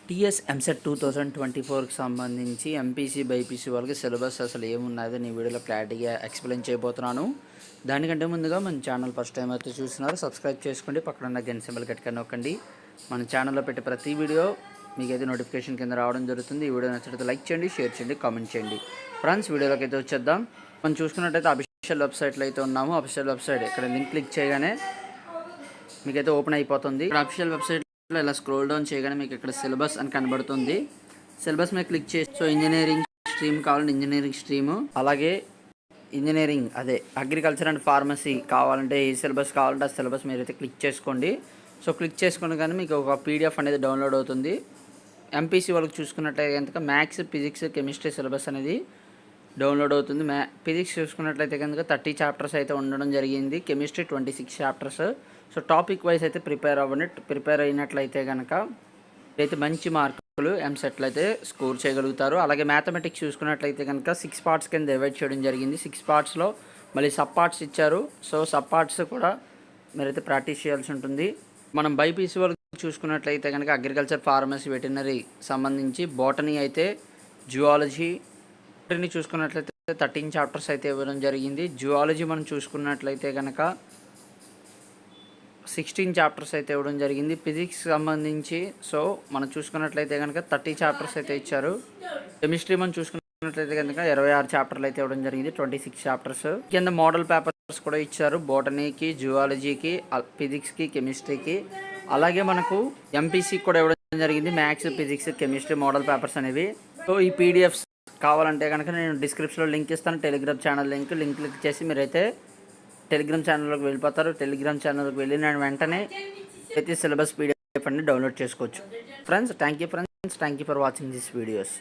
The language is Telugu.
టీఎస్ ఎంసెట్ 2024కి సంబంధించి ఎంపీసీ బైపీసీ వాళ్ళకి సిలబస్ అసలు ఏమున్నదో నీ వీడియోలో క్లారిటీగా ఎక్స్ప్లెయిన్ చేయబోతున్నాను. దానికంటే ముందుగా మన ఛానల్ ఫస్ట్ టైం అయితే చూస్తున్నారు సబ్స్క్రైబ్ చేసుకోండి, పక్కన ఉన్న గంట సింబల్ గట్టిగా నొక్కండి. మన ఛానల్లో పెట్టే ప్రతి వీడియో మీకైతే నోటిఫికేషన్ కింద రావడం జరుగుతుంది. ఈ వీడియో నచ్చినట్లయితే లైక్ చేయండి, షేర్ చేయండి, కామెంట్ చేయండి. ఫ్రెండ్స్, వీడియోలోకి అయితే వచ్చేద్దాం. మనం చూసుకున్నట్టయితే అఫీషియల్ వెబ్సైట్లో అయితే ఉన్నాము. అఫీషియల్ వెబ్సైట్ ఇక్కడ లింక్ క్లిక్ చేయగానే మీకైతే ఓపెన్ అయిపోతుంది. అఫీషియల్ వెబ్సైట్ ఇలా స్క్రోల్ డౌన్ చేయగానే మీకు ఇక్కడ సిలబస్ అని కనబడుతుంది. సిలబస్ మీద క్లిక్ చేసి సో ఇంజనీరింగ్ స్ట్రీమ్ కావాలంటే ఇంజనీరింగ్ స్ట్రీము, అలాగే ఇంజనీరింగ్ అదే అగ్రికల్చర్ అండ్ ఫార్మసీ కావాలంటే ఏ సిలబస్ కావాలంటే ఆ సిలబస్ మీరైతే క్లిక్ చేసుకోండి. సో క్లిక్ చేసుకుని కానీ మీకు ఒక పీడిఎఫ్ అనేది డౌన్లోడ్ అవుతుంది. ఎంపీసీ వాళ్ళకి చూసుకున్నట్లయితే కనుక మ్యాథ్స్, ఫిజిక్స్, కెమిస్ట్రీ సిలబస్ అనేది డౌన్లోడ్ అవుతుంది. ఫిజిక్స్ చూసుకున్నట్లయితే కనుక 30 చాప్టర్స్ అయితే ఉండడం జరిగింది. Chemistry 26 chapters. So topic wise అయితే ప్రిపేర్ అయినట్లయితే కనుక అయితే మంచి మార్కులు ఎంసెట్లో అయితే స్కోర్ చేయగలుగుతారు. అలాగే మ్యాథమెటిక్స్ చూసుకున్నట్లయితే కనుక 6 పార్ట్స్ కింద డివైడ్ చేయడం జరిగింది. 6 పార్ట్స్లో మళ్ళీ సబ్ పార్ట్స్ ఇచ్చారు. సో సబ్ పార్ట్స్ కూడా మీరైతే ప్రాక్టీస్ చేయాల్సి ఉంటుంది. మనం బైపీసీ వాళ్ళకి చూసుకున్నట్లయితే కనుక అగ్రికల్చర్, ఫార్మసీ, వెటర్నరీ సంబంధించి బోటనీ అయితే జువాలజీ చూసుకున్నట్లయితే 13 చాప్టర్స్ అయితే ఇవ్వడం జరిగింది. జువాలజీ మనం చూసుకున్నట్లయితే కనుక 16 చాప్టర్స్ అయితే ఇవ్వడం జరిగింది. ఫిజిక్స్ సంబంధించి సో మనం చూసుకున్నట్లయితే కనుక 30 చాప్టర్స్ అయితే ఇచ్చారు. కెమిస్ట్రీ మనం చూసుకున్నట్లయితే కనుక 26 చాప్టర్లు అయితే ఇవ్వడం జరిగింది, 26 చాప్టర్స్. కింద మోడల్ పేపర్స్ కూడా ఇచ్చారు బోటనీకి, జువాలజీకి, ఫిజిక్స్కి, కెమిస్ట్రీకి. అలాగే మనకు ఎంపీసీకి కూడా ఇవ్వడం జరిగింది maths, physics, chemistry model papers అనేవి. సో ఈ పీడిఎఫ్స్ కావాలంటే కనుక నేను డిస్క్రిప్షన్లో లింక్ ఇస్తాను. టెలిగ్రామ్ ఛానల్ లింక్ క్లిక్ చేసి మీరైతే టెలిగ్రామ్ ఛానల్లోకి వెళ్ళిపోతారు. టెలిగ్రామ్ ఛానల్కి వెళ్ళిన వెంటనే అయితే సిలబస్ పీడిఎఫ్ అన్ని డౌన్లోడ్ చేసుకోవచ్చు. Friends, thank you for watching this videos.